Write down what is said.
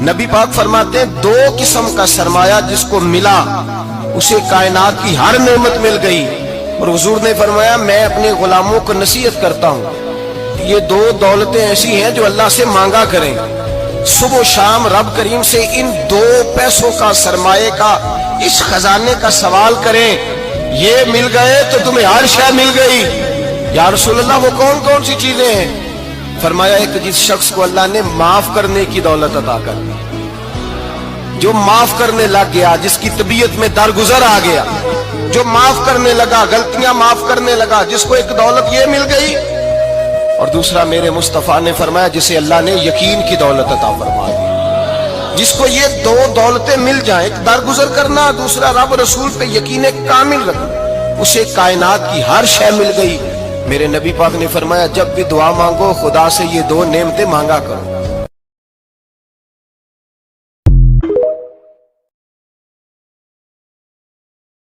نبی پاک فرماتے ہیں 2 قسم کا سرمایہ جس کو ملا اسے کائنات کی ہر نعمت مل گئی. اور حضور نے فرمایا میں اپنے غلاموں کو نصیحت کرتا ہوں یہ 2 دولتیں ایسی ہیں جو اللہ سے مانگا کریں. صبح و شام رب کریم سے ان 2 پیسوں کا سرمایے کا اس خزانے کا سوال کریں. یہ مل گئے تو تمہیں ہر شے مل گئی. یا رسول اللہ وہ کون کون سی چیزیں ہیں؟ فرمایا ایک جس شخص کو اللہ نے معاف کرنے کی دولت عطا کر دی, جو معاف کرنے لگ گیا, جس کی طبیعت میں درگزر آ گیا, جو معاف کرنے لگا, غلطیاں معاف کرنے لگا, جس کو ایک دولت یہ مل گئی. اور دوسرا میرے مصطفیٰ نے فرمایا جسے اللہ نے یقین کی دولت عطا فرما دی. جس کو یہ 2 دولتیں مل جائیں, ایک درگزر کرنا, دوسرا رب رسول پہ یقین کامل رکھنا, اسے کائنات کی ہر شے مل گئی. میرے نبی پاک نے فرمایا جب بھی دعا مانگو خدا سے یہ 2 نعمتیں مانگا کرو.